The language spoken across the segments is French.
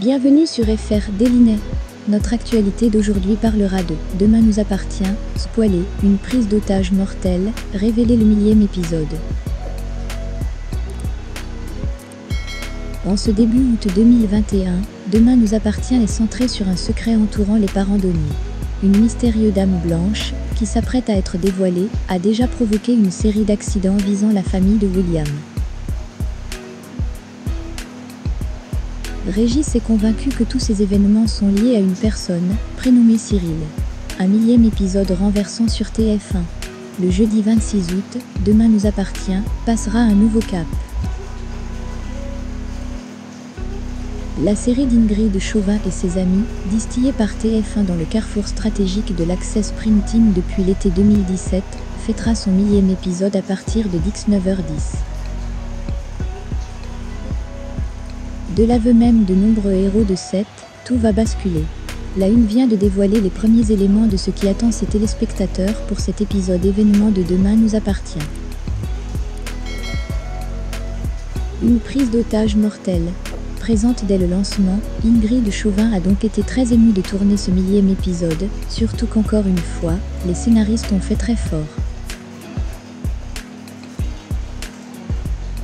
Bienvenue sur FR Délinet. Notre actualité d'aujourd'hui parlera de Demain nous appartient, spoilé, une prise d'otage mortelle, révélé le 1000e épisode. En ce début août 2021, Demain nous appartient est centré sur un secret entourant les parents d'Oni. Une mystérieuse dame blanche, qui s'apprête à être dévoilée, a déjà provoqué une série d'accidents visant la famille de William. Régis est convaincu que tous ces événements sont liés à une personne, prénommée Cyril. Un 1000e épisode renversant sur TF1. Le jeudi 26 août, Demain nous appartient, passera un nouveau cap. La série d'Ingrid Chauvin et ses amis, distillée par TF1 dans le carrefour stratégique de l'Access Prime Time depuis l'été 2017, fêtera son 1000e épisode à partir de 19h10. De l'aveu même de nombreux héros de 7, tout va basculer. La Une vient de dévoiler les premiers éléments de ce qui attend ses téléspectateurs pour cet épisode événement de Demain nous appartient. Une prise d'otage mortelle. Présente dès le lancement, Ingrid Chauvin a donc été très émue de tourner ce 1000e épisode, surtout qu'encore une fois, les scénaristes ont fait très fort.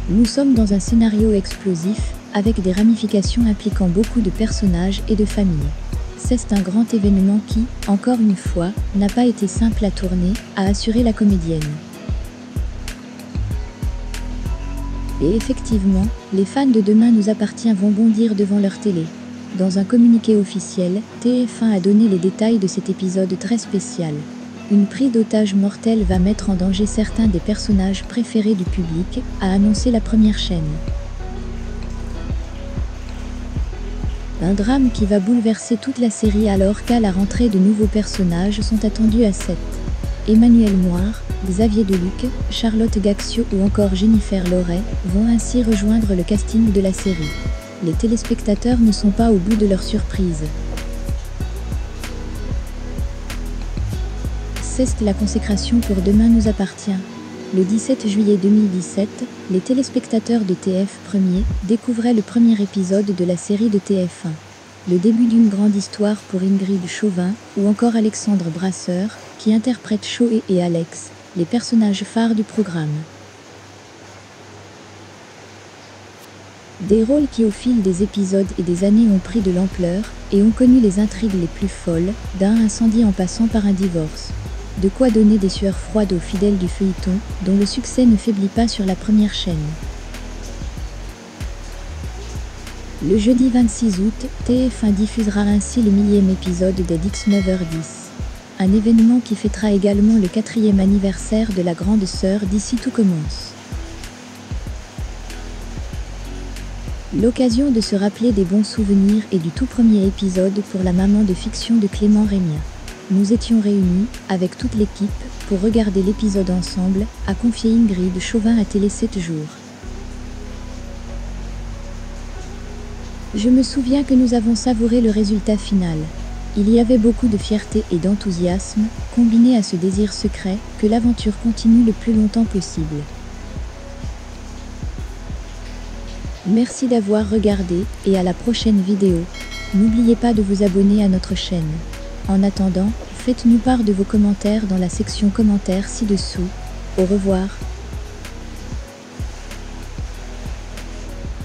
Nous sommes dans un scénario explosif, avec des ramifications impliquant beaucoup de personnages et de familles. C'est un grand événement qui, encore une fois, n'a pas été simple à tourner, a assuré la comédienne. Et effectivement, les fans de Demain nous appartient vont bondir devant leur télé. Dans un communiqué officiel, TF1 a donné les détails de cet épisode très spécial. Une prise d'otage mortelle va mettre en danger certains des personnages préférés du public, a annoncé la première chaîne. Un drame qui va bouleverser toute la série alors qu'à la rentrée de nouveaux personnages sont attendus à 7. Emmanuel Moir, Xavier Deluc, Charlotte Gaxio ou encore Jennifer Loret vont ainsi rejoindre le casting de la série. Les téléspectateurs ne sont pas au bout de leur surprise. C'est la consécration pour Demain nous appartient. Le 17 juillet 2017, les téléspectateurs de TF1 découvraient le premier épisode de la série de TF1. Le début d'une grande histoire pour Ingrid Chauvin ou encore Alexandre Brasseur, qui interprète Choé et Alex, les personnages phares du programme. Des rôles qui au fil des épisodes et des années ont pris de l'ampleur et ont connu les intrigues les plus folles, d'un incendie en passant par un divorce. De quoi donner des sueurs froides aux fidèles du feuilleton, dont le succès ne faiblit pas sur la première chaîne. Le jeudi 26 août, TF1 diffusera ainsi le 1000e épisode dès 19h10. Un événement qui fêtera également le 4e anniversaire de la grande sœur d'Ici tout commence. L'occasion de se rappeler des bons souvenirs et du tout premier épisode pour la maman de fiction de Clément Rémien. Nous étions réunis, avec toute l'équipe, pour regarder l'épisode ensemble, a confié Ingrid Chauvin à Télé 7 jours. Je me souviens que nous avons savouré le résultat final. Il y avait beaucoup de fierté et d'enthousiasme, combiné à ce désir secret, que l'aventure continue le plus longtemps possible. Merci d'avoir regardé, et à la prochaine vidéo. N'oubliez pas de vous abonner à notre chaîne. En attendant, faites-nous part de vos commentaires dans la section commentaires ci-dessous. Au revoir.